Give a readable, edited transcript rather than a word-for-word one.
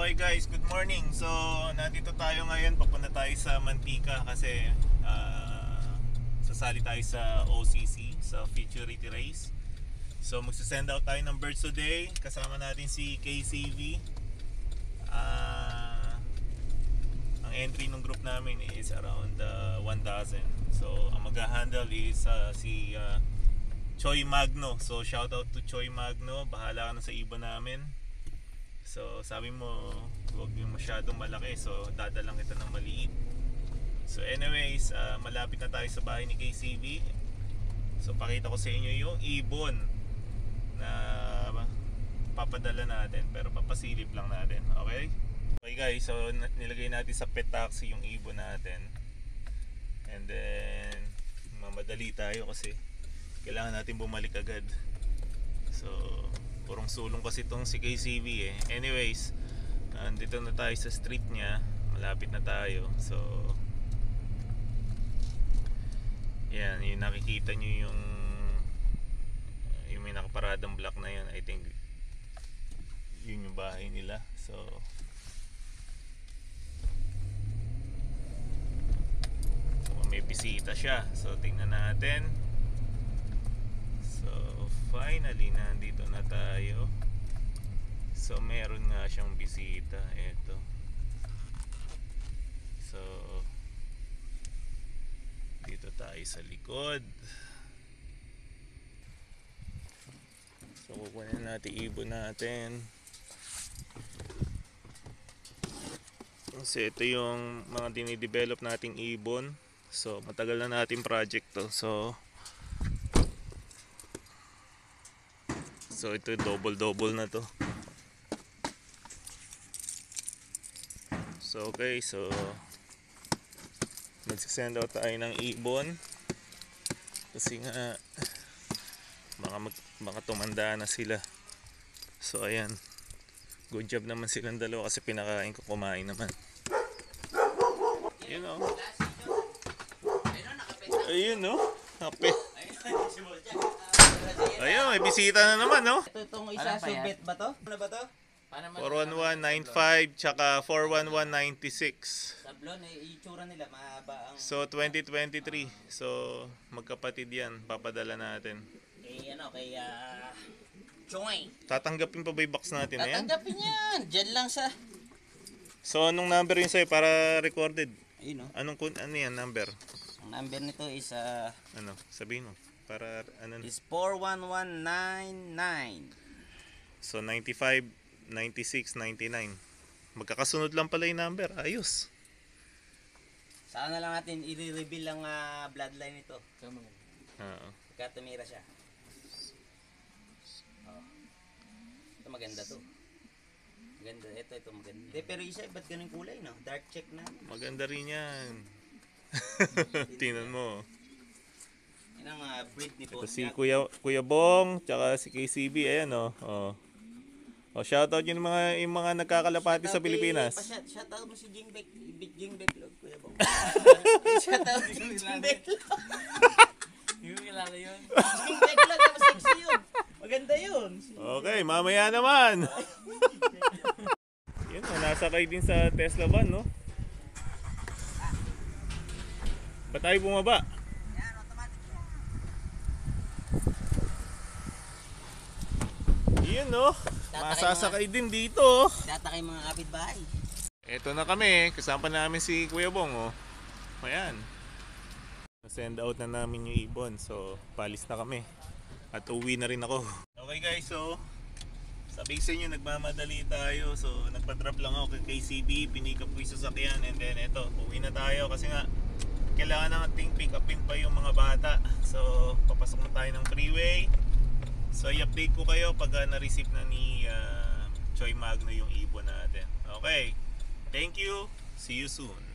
Okay guys, good morning. So, nandito tayo ngayon, papunta tayo sa Mantika kasi sasali tayo sa OCC, sa Futurity Race. So, magsasend out tayo ng birds today. Kasama natin si KCV. Ang entry ng group namin is around 1,000. So, ang mag-handle is si Choi Magno. So, shout out to Choi Magno. Bahala ka na sa ibon namin. So sabi mo huwag yung masyadong malaki, so dadalang kita ng maliit. So anyways, malapit na tayo sa bahay ni KCV. So pakita ko sa inyo yung ibon na papadala natin, pero papasilip lang natin. Okay? Okay guys, so nilagay natin sa pet taxi yung ibon natin. And then mamadali tayo kasi kailangan natin bumalik agad. So purong sulong kasi itong si KCV eh. Anyways, andito na tayo sa street niya. Malapit na tayo. So yan, yung nakikita nyo yung may nakaparadang block na yun. I think yun yung bahay nila. So may bisita siya. So tingnan natin. So finally nandito na tayo. So meron nga siyang bisita. Eto. So dito tayo sa likod. So kukunin natin ibon natin. Kasi ito yung mga dinidevelop nating ibon. So matagal na nating project to. So ito double na to. So okay, so magsisend out tayo ng ibon kasi nga baka tumanda na sila. So ayan, good job naman silang dalawa kasi pinakain ko, kumain naman. You know. Ayun no, kape. Ayun, may bisita na naman, no? Ito itong isa, subit ba to? Ano ba to? 41195 tsaka 41196. Sablon, itsura nila, mahaba ang... So, 2023. So, magkapatid yan. Papadala natin. Kay, Choi. Tatanggapin pa ba yung box natin na yan? Tatanggapin yan! Diyan lang sa... So, anong number yun sa'yo para recorded? Ayun, no? Ano yan, number? Ang number nito is... Ano? Sabihin mo. Para ano? Is 41199. So 95, 96, 99. Magkakasunod lang pala yung number. Ayos. Saan na lang natin i-reveal ang bloodline nito. Oo. Pagka tumira siya. Oh. Ito maganda to. Maganda. Ito maganda. Pero isa, ba't ganun kulay, no? Dark check na. Maganda rin yan. Tingnan mo. Yan ang breed ni Boss. Ito si Kuya Bong, tsaka si KCB, ayan oh. Shoutout yung mga nagkakalapati sa Pilipinas. Shoutout mo si Jingbek, Jingbek, Kuya Bong. Shoutout si Jingbek. Yung kilala yun. Jingbek lang, sexy yun. Maganda yun. Okay, mamaya naman. Yun, nasakay din sa Tesla van, no? Ba't tayo bumaba? Yun no, masasakay din dito. Tatakay mga kapitbahay. Eto na kami, kasama namin si Kuya Bong oh. Ayan. Send out na namin yung ibon, so palis na kami. At uwi na rin ako. Okay guys, so sabi sa inyo nagmamadali tayo. So nagpa-drop lang ako kay KCB, pinik up ko yung sasakyan. And then eto, uwi na tayo kasi nga kailangan nating pick upin pa yung mga bata. So papasok na tayo ng freeway. So i-update ko kayo pag na-receive na ni Choi Magno yung ibon natin. Okay, thank you, see you soon.